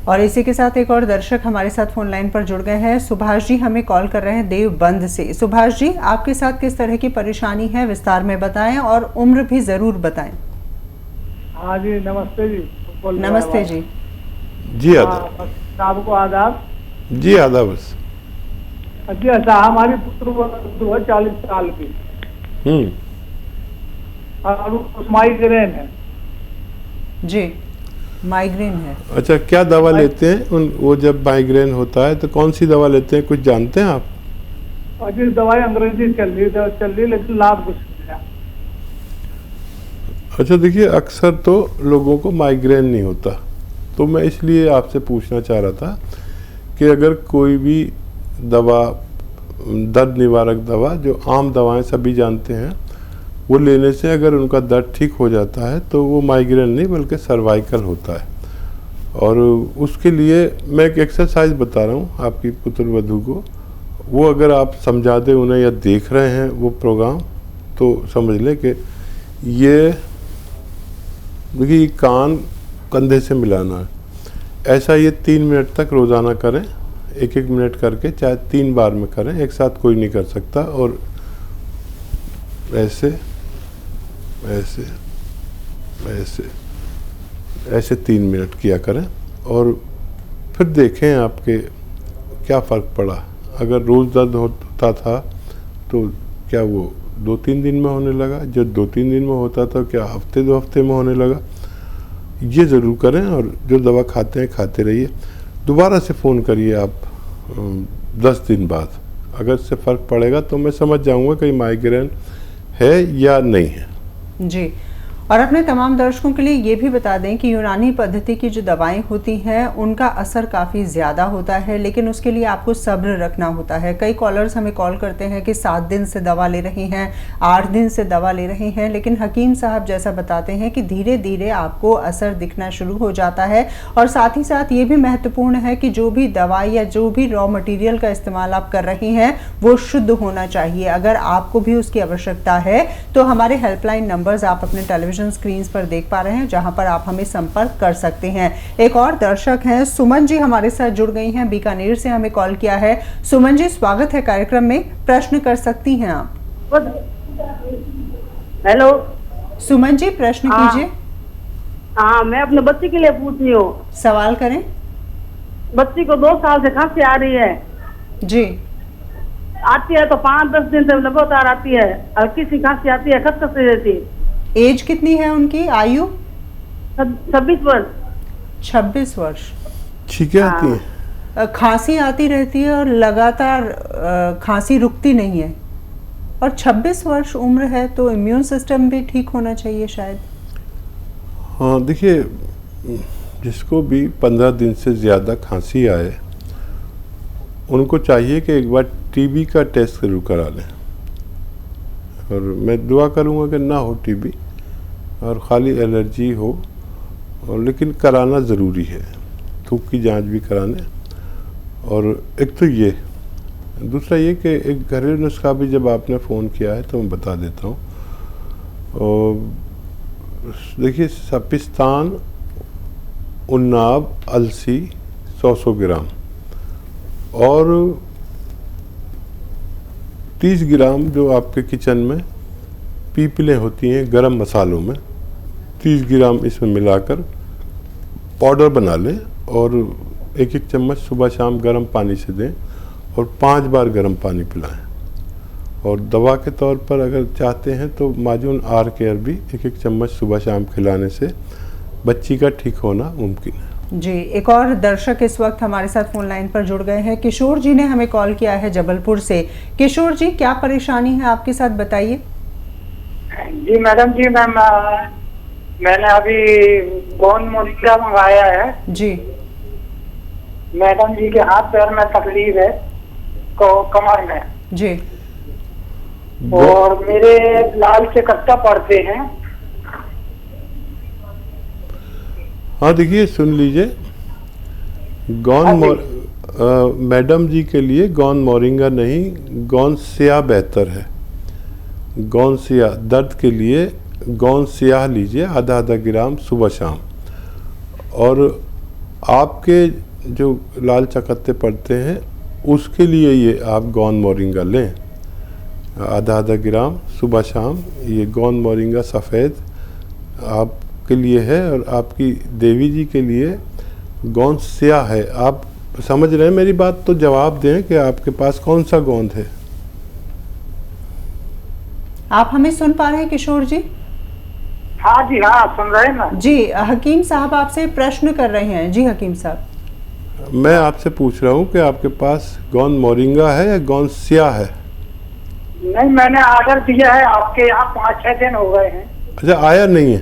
और इसी के साथ एक और दर्शक हमारे साथ फोन लाइन पर जुड़ गए हैं। सुभाष जी हमें कॉल कर रहे हैं देवबंद से। सुभाष जी, आपके साथ किस तरह की परेशानी है, विस्तार में बताएं और उम्र भी जरूर बताएं। हाँ जी, नमस्ते जी। नमस्ते जी। जी आदाब। आपको आदाब। जी आदाब। जी अच्छा, हमारी पुत्र है 40 साल की और माइग्रेन है। जी, माइग्रेन है। अच्छा, क्या दवा लेते हैं वो जब माइग्रेन होता है तो कौन सी दवा लेते हैं, कुछ जानते हैं आप? जी, दवाई अंग्रेजी चल रही लेकिन लाभ कुछ नहीं है। अच्छा देखिए, अक्सर तो लोगों को माइग्रेन नहीं होता, तो मैं इसलिए आपसे पूछना चाह रहा था कि अगर कोई भी दवा, दर्द निवारक दवा जो आम दवाएं सभी जानते हैं, वो लेने से अगर उनका दर्द ठीक हो जाता है तो वो माइग्रेन नहीं बल्कि सर्वाइकल होता है। और उसके लिए मैं एक एक्सरसाइज बता रहा हूँ आपकी पुत्र वधू को, वो अगर आप समझा दें उन्हें या देख रहे हैं वो प्रोग्राम तो समझ लें कि ये देखिए कान कंधे से मिलाना है। ऐसा ये 3 मिनट तक रोज़ाना करें, 1-1 मिनट करके, चाहे 3 बार में करें, एक साथ कोई नहीं कर सकता। और ऐसे ऐसे ऐसे ऐसे 3 मिनट किया करें और फिर देखें आपके क्या फ़र्क पड़ा। अगर रोज़ दर्द होता था तो क्या वो 2-3 दिन में होने लगा, जो 2-3 दिन में होता था क्या हफ्ते 2 हफ्ते में होने लगा। ये ज़रूर करें और जो दवा खाते हैं खाते रहिए। दोबारा से फ़ोन करिए आप 10 दिन बाद, अगर इससे फ़र्क पड़ेगा तो मैं समझ जाऊंगा कि माइग्रेन है या नहीं है। जी, और अपने तमाम दर्शकों के लिए ये भी बता दें कि यूनानी पद्धति की जो दवाएं होती हैं उनका असर काफ़ी ज़्यादा होता है, लेकिन उसके लिए आपको सब्र रखना होता है। कई कॉलर्स हमें कॉल करते हैं कि 7 दिन से दवा ले रहे हैं, 8 दिन से दवा ले रहे हैं, लेकिन हकीम साहब जैसा बताते हैं कि धीरे धीरे आपको असर दिखना शुरू हो जाता है। और साथ ही साथ ये भी महत्वपूर्ण है कि जो भी दवाई या जो भी रॉ मटीरियल का इस्तेमाल आप कर रहे हैं वो शुद्ध होना चाहिए। अगर आपको भी उसकी आवश्यकता है तो हमारे हेल्पलाइन नंबर्स आप अपने टेलीविजन स्क्रीन पर देख पा रहे हैं, जहां पर आप हमें संपर्क कर सकते हैं। एक और दर्शक हैं सुमन जी, हमारे साथ जुड़ गई हैं, बीकानेर से हमें कॉल किया है। सुमन जी, स्वागत है कार्यक्रम में, प्रश्न कर सकती हैं आप। हेलो सुमन जी, प्रश्न कीजिए। हाँ, मैं अपने बच्चे के लिए पूछ रही हूँ। सवाल करें। बच्ची को 2 साल से खांसी आ रही है जी। आती है तो 5-10 दिन से लगातार आती है, हल्की सी खांसी आती है, खसखस रहती है। एज कितनी है उनकी, आयु? 26 वर्ष। 26 वर्ष। ठीक है। आती है, खांसी आती रहती है और लगातार खांसी रुकती नहीं है, और 26 वर्ष उम्र है तो इम्यून सिस्टम भी ठीक होना चाहिए शायद। हाँ देखिए, जिसको भी 15 दिन से ज़्यादा खांसी आए उनको चाहिए कि एक बार टीबी का टेस्ट जरूर करा लें। और मैं दुआ करूँगा कि ना हो टीबी और ख़ाली एलर्जी हो, और लेकिन कराना ज़रूरी है, थूक की जांच भी कराने। और एक तो ये, दूसरा ये कि एक घरेलू नुस्खा भी जब आपने फ़ोन किया है तो मैं बता देता हूँ। और देखिए, सपिस्तान, उन्नाब, अलसी 100 ग्राम और 30 ग्राम जो आपके किचन में पीपलें होती हैं गरम मसालों में, 30 ग्राम इसमें मिलाकर पाउडर बना लें और 1-1 चम्मच सुबह शाम गर्म पानी से दें और 5 बार गर्म पानी पिलाएं। और दवा के तौर पर अगर चाहते हैं तो माजून आर केयर भी 1-1 चम्मच सुबह शाम खिलाने से बच्ची का ठीक होना मुमकिन है। जी, एक और दर्शक इस वक्त हमारे साथ फोन लाइन पर जुड़ गए हैं। किशोर जी ने हमें कॉल किया है जबलपुर से। किशोर जी, क्या परेशानी है आपके साथ, बताइए। जी मैडम जी, मैंने अभी गोंद मोरिंगा मंगाया है जी। मैडम जी के हाथ पैर में तकलीफ है, कमर में जी, और मेरे लाल से कट्टा पड़ते हैं। हाँ देखिए, सुन लीजिए, मैडम जी के लिए गोंद मोरिंगा नहीं, गोंद स्याह बेहतर है। गोंद स्याह दर्द के लिए गोंद स्याह लीजिए, आधा-आधा ग्राम सुबह शाम। और आपके जो लाल चकत्ते पड़ते हैं उसके लिए ये आप गौन मोरिंगा लें, आधा ग्राम सुबह शाम। ये गौन मोरिंगा सफ़ेद आपके लिए है, और आपकी देवी जी के लिए गौन स्याह है। आप समझ रहे हैं मेरी बात? तो जवाब दें कि आपके पास कौन सा गोंद है। आप हमें सुन पा रहे हैं किशोर जी? हाँ जी, हाँ सुन रहे हैं ना जी, हकीम साहब आपसे प्रश्न कर रहे हैं। जी हकीम साहब, मैं आपसे पूछ रहा हूँ कि आपके पास गौन मोरिंगा है या गौन स्याह है? नहीं, मैंने ऑर्डर दिया है आपके यहाँ, 5-6 दिन हो गए हैं। अच्छा, आया नहीं है?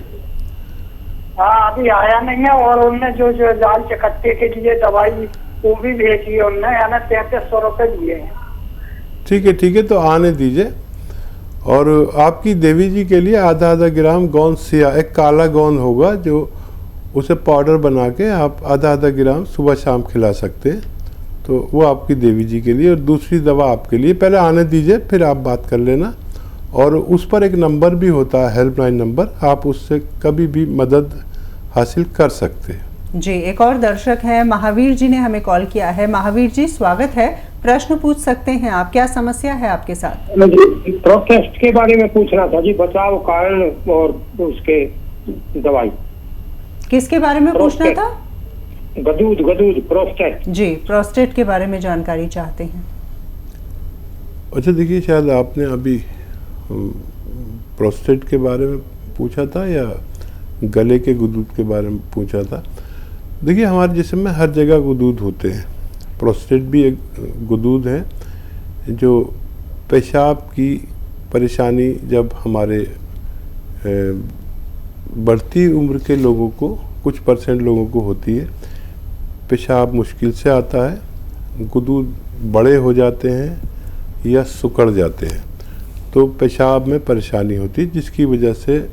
हाँ, अभी आया नहीं है। और उनने जो लाल चकत्ते के लिए दवाई वो भी भेजी है उनने, यानी 3300 रुपये दिए हैं। ठीक है, तो आने दीजिए। और आपकी देवी जी के लिए आधा ग्राम गौन स्याह, एक काला गौन होगा जो उसे पाउडर बना के आप आधा ग्राम सुबह शाम खिला सकते हैं, तो वो आपकी देवी जी के लिए। और दूसरी दवा आपके लिए, पहले आने दीजिए फिर आप बात कर लेना। और उस पर एक नंबर भी होता है, हेल्पलाइन नंबर, आप उससे कभी भी मदद हासिल कर सकते हैं। जी, एक और दर्शक है महावीर जी ने हमें कॉल किया है। महावीर जी स्वागत है, प्रश्न पूछ सकते हैं आप। क्या समस्या है आपके साथ? मुझे प्रोस्टेट के बारे में पूछना था जी, बचाव कारण और उसके दवाई। किसके बारे में पूछना था? गदूद प्रोस्टेट। जी, प्रोस्टेट के बारे में जानकारी चाहते हैं। अच्छा, देखिए, शायद आपने अभी प्रोस्टेट के बारे में पूछा था या गले के गुदूद के बारे में पूछा था। देखिए, हमारे जिस्म में हर जगह गुदूद होते हैं। प्रोस्टेट भी एक गुदूद है जो पेशाब की परेशानी जब हमारे बढ़ती उम्र के लोगों को, कुछ % लोगों को होती है, पेशाब मुश्किल से आता है, गुदूद बड़े हो जाते हैं या सिकुड़ जाते हैं, तो पेशाब में परेशानी होती है, जिसकी वजह से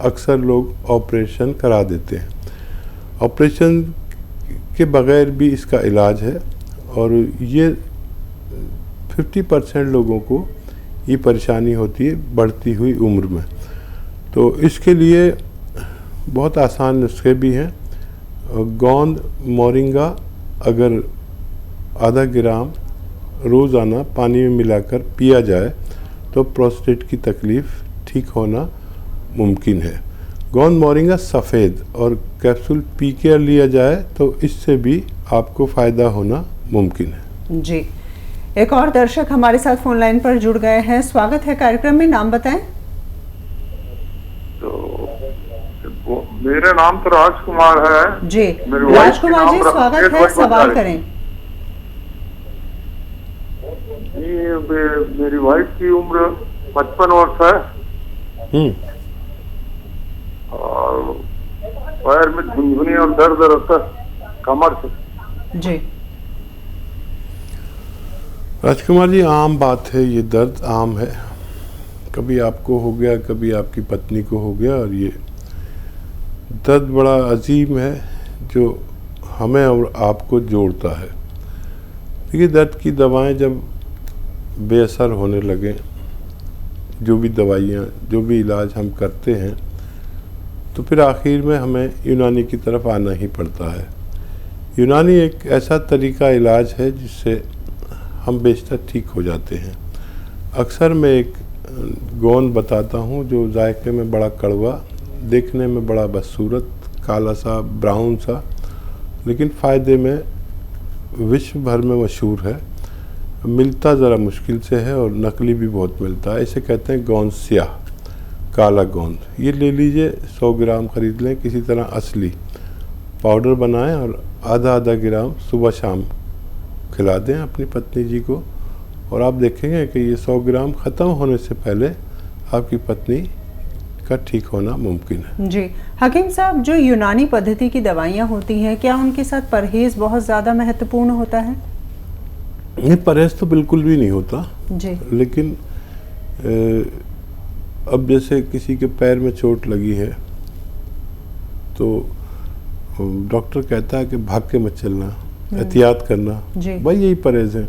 अक्सर लोग ऑपरेशन करा देते हैं। ऑपरेशन के बगैर भी इसका इलाज है, और ये 50% लोगों को ये परेशानी होती है बढ़ती हुई उम्र में। तो इसके लिए बहुत आसान नुस्खे भी हैं। गोंद मोरिंगा अगर आधा ग्राम रोज़ाना पानी में मिलाकर पिया जाए तो प्रोस्टेट की तकलीफ़ ठीक होना मुमकिन है। गोंद मोरिंगा सफ़ेद और कैप्सूल पी के लिया जाए तो इससे भी आपको फ़ायदा होना मुमकिन है। जी, एक और दर्शक हमारे साथ फोन लाइन पर जुड़ गए हैं। स्वागत है कार्यक्रम में, नाम बताएं। तो मेरा नाम तो राजकुमार है जी, राजकुमार जी स्वागत है, सवाल करें। मेरी वाइफ की उम्र 55 वर्ष है और पैर में झुनझुनी और दर्द रहता कमर से। जी राजकुमार जी, आम बात है, ये दर्द आम है, कभी आपको हो गया कभी आपकी पत्नी को हो गया, और ये दर्द बड़ा अजीम है जो हमें और आपको जोड़ता है। देखिए, दर्द की दवाएं जब बेअसर होने लगे, जो भी दवाइयाँ जो भी इलाज हम करते हैं, तो फिर आखिर में हमें यूनानी की तरफ आना ही पड़ता है। यूनानी एक ऐसा तरीका इलाज है जिससे हम बेशतर ठीक हो जाते हैं। अक्सर मैं एक गोंद बताता हूँ जो जायके में बड़ा कड़वा, देखने में बड़ा बदसूरत, काला सा ब्राउन सा, लेकिन फ़ायदे में विश्व भर में मशहूर है। मिलता ज़रा मुश्किल से है और नकली भी बहुत मिलता है। इसे कहते हैं गोंद स्याह, काला गोंद। ये ले लीजिए, 100 ग्राम ख़रीद लें, किसी तरह असली पाउडर बनाएं और आधा ग्राम सुबह शाम खिला दें अपनी पत्नी जी को, और आप देखेंगे कि ये 100 ग्राम ख़त्म होने से पहले आपकी पत्नी का ठीक होना मुमकिन है। जी, हकीम साहब, जो यूनानी पद्धति की दवाइयाँ होती हैं, क्या उनके साथ परहेज़ बहुत ज़्यादा महत्वपूर्ण होता है? ये परहेज़ तो बिल्कुल भी नहीं होता जी, लेकिन अब जैसे किसी के पैर में चोट लगी है तो डॉक्टर कहता है कि भाग के मत चलना, एहतियात करना, भाई यही परहेज़ है।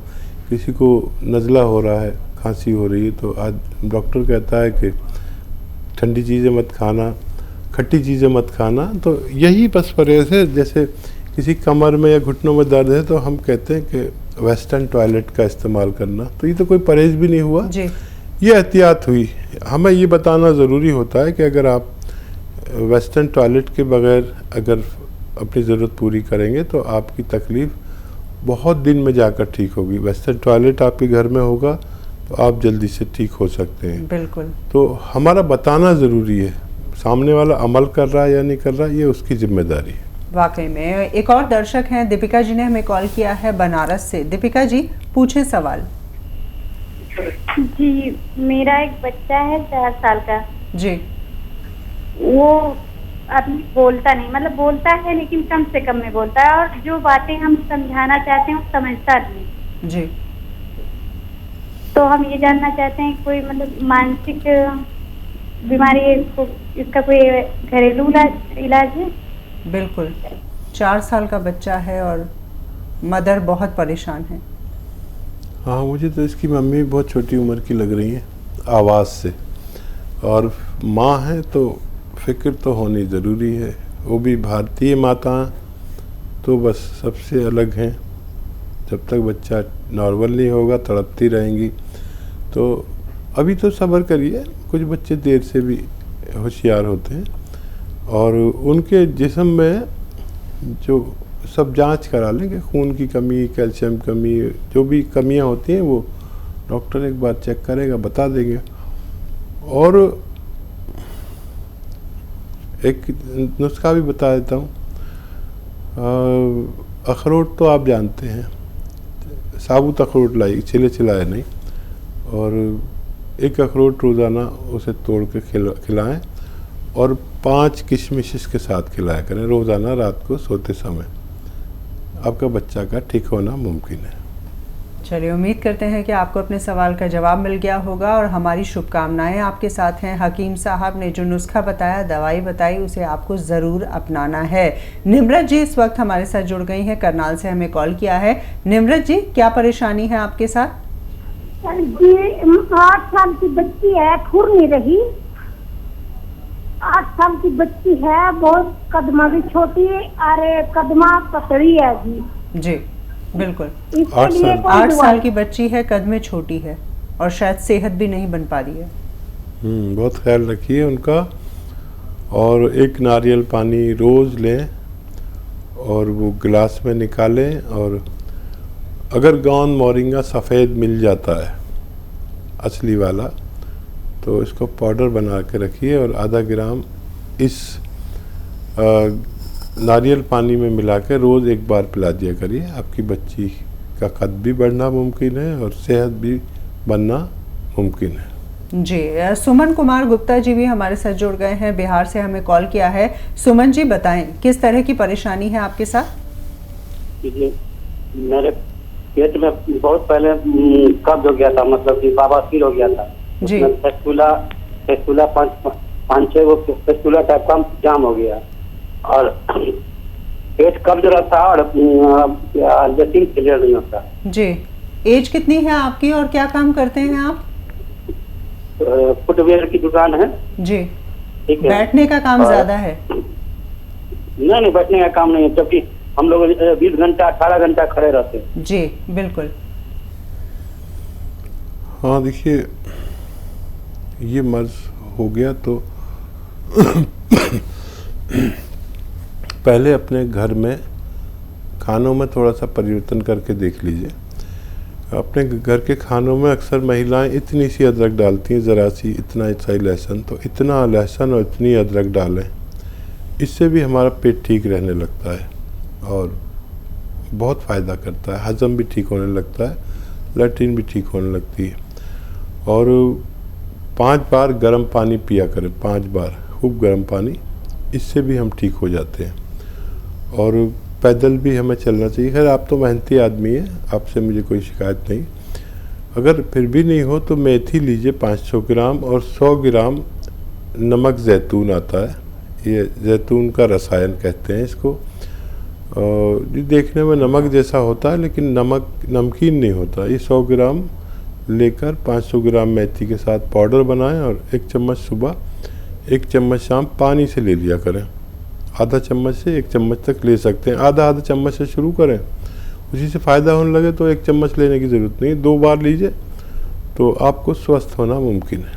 किसी को नज़ला हो रहा है, खांसी हो रही है, तो आज डॉक्टर कहता है कि ठंडी चीज़ें मत खाना, खट्टी चीज़ें मत खाना, तो यही बस परहेज़ है। जैसे किसी कमर में या घुटनों में दर्द है तो हम कहते हैं कि वेस्टर्न टॉयलेट का इस्तेमाल करना। तो ये तो कोई परहेज भी नहीं हुआ जी। ये एहतियात हुई। हमें ये बताना ज़रूरी होता है कि अगर आप वेस्टर्न टॉयलेट के बगैर अगर अपनी ज़रूरत पूरी करेंगे तो आपकी तकलीफ़ बहुत दिन में जाकर ठीक होगी। वेस्टर्न टॉयलेट आपके घर में होगा तो आप जल्दी से ठीक हो सकते हैं। बिल्कुल। तो हमारा बताना ज़रूरी है, सामने वाला अमल कर रहा है या नहीं कर रहा, ये उसकी जिम्मेदारी है। वाकई में। एक और दर्शक हैं, दीपिका जी ने हमें कॉल किया है बनारस से। दीपिका जी पूछे सवाल। जी, मेरा एक बच्चा है 4 साल का। जी। वो अभी बोलता नहीं, मतलब बोलता है लेकिन कम से कम में बोलता है, और जो बातें हम समझाना चाहते हैं वो समझता नहीं। जी। तो हम ये जानना चाहते हैं कोई मतलब मानसिक बीमारी है इसको, इसका कोई घरेलू इलाज है? बिल्कुल। 4 साल का बच्चा है और मदर बहुत परेशान है। हाँ, मुझे तो इसकी मम्मी बहुत छोटी उम्र की लग रही है आवाज़ से, और माँ है तो फिक्र तो होनी ज़रूरी है। वो भी भारतीय माता तो बस सबसे अलग हैं। जब तक बच्चा नॉर्मल नहीं होगा तड़पती रहेंगी। तो अभी तो सब्र करिए, कुछ बच्चे देर से भी होशियार होते हैं और उनके जिस्म में जो सब जांच करा लेंगे, खून की कमी, कैल्शियम कमी, जो भी कमियां होती हैं वो डॉक्टर एक बार चेक करेगा, बता देंगे। और एक नुस्खा भी बता देता हूँ। अखरोट तो आप जानते हैं, साबुत अखरोट लाई, छिले छिलाए नहीं, और एक अखरोट रोज़ाना उसे तोड़ के खिलाएं और 5 किशमिश इसके साथ खिलाया करें रोज़ाना रात को सोते समय। आपका बच्चा का ठीक होना मुमकिन है। चलिए, उम्मीद करते हैं कि आपको अपने सवाल का जवाब मिल गया होगा और हमारी शुभकामनाएं आपके साथ हैं। हकीम साहब ने जो नुस्खा बताया, दवाई बताई, उसे आपको ज़रूर अपनाना है। निम्रत जी इस वक्त हमारे साथ जुड़ गई हैं, करनाल से हमें कॉल किया है। निम्रत जी, क्या परेशानी है आपके साथ? जी, 8 साल की बच्ची है, फुर नहीं रही। 8 साल की बच्ची है, बहुत कदमा भी छोटी, अरे कदमा पतली है जी। जी बिल्कुल। 8 साल की बच्ची है, कद में छोटी है और शायद सेहत भी नहीं बन पा रही है। बहुत ख्याल रखिए उनका, और एक नारियल पानी रोज़ लें और वो गिलास में निकालें, और अगर गौन मोरिंगा सफ़ेद मिल जाता है असली वाला तो इसको पाउडर बना के रखिए और आधा ग्राम इस नारियल पानी में मिला के रोज़ एक बार पिला दिया करिए। आपकी बच्ची का कद भी बढ़ना मुमकिन है और सेहत भी बनना मुमकिन है। जी, सुमन कुमार गुप्ता जी भी हमारे साथ जुड़ गए हैं, बिहार से हमें कॉल किया है। सुमन जी बताएं, किस तरह की परेशानी है आपके साथ? जी, मेरे पेट में बहुत पहले कब्ज हो गया था, मतलब कि बवासीर हो गया था। जी। फेस्टुला 5-6 वो फेस्टुला टाइप का जाम हो गया और पेट कब्ज रहता और लेकिन क्लियर नहीं होता। जी, एज कितनी है आपकी और क्या काम करते हैं आप? फुटवेयर की दुकान है। जी। ठीक है। बैठने का काम ज्यादा है? नहीं, बैठने का काम नहीं है, क्योंकि हम लोग 20 घंटा 18 घंटा खड़े रहते हैं। जी बिल्कुल। हाँ, देखिए ये मर्ज हो गया तो पहले अपने घर में खानों में थोड़ा सा परिवर्तन करके देख लीजिए। अपने घर के खानों में अक्सर महिलाएं इतनी सी अदरक डालती हैं, ज़रा सी, इतना सा लहसुन, तो इतना लहसुन और इतनी अदरक डालें, इससे भी हमारा पेट ठीक रहने लगता है और बहुत फ़ायदा करता है। हज़म भी ठीक होने लगता है, लैट्रिन भी ठीक होने लगती है। और 5 बार गर्म पानी पिया करें, 5 बार खूब गर्म पानी, इससे भी हम ठीक हो जाते हैं। और पैदल भी हमें चलना चाहिए। खैर आप तो मेहनती आदमी हैं, आपसे मुझे कोई शिकायत नहीं। अगर फिर भी नहीं हो तो मेथी लीजिए 500 ग्राम और 100 ग्राम नमक जैतून आता है, ये जैतून का रसायन कहते हैं इसको। ये देखने में नमक जैसा होता है लेकिन नमकीन नहीं होता। ये 100 ग्राम लेकर 500 ग्राम मेथी के साथ पाउडर बनाएं और 1 चम्मच सुबह 1 चम्मच शाम पानी से ले लिया करें आधा चम्मच से 1 चम्मच तक ले सकते हैं। आधा आधा चम्मच से शुरू करें, उसी से फ़ायदा होने लगे तो 1 चम्मच लेने की ज़रूरत नहीं, 2 बार लीजिए तो आपको स्वस्थ होना मुमकिन है।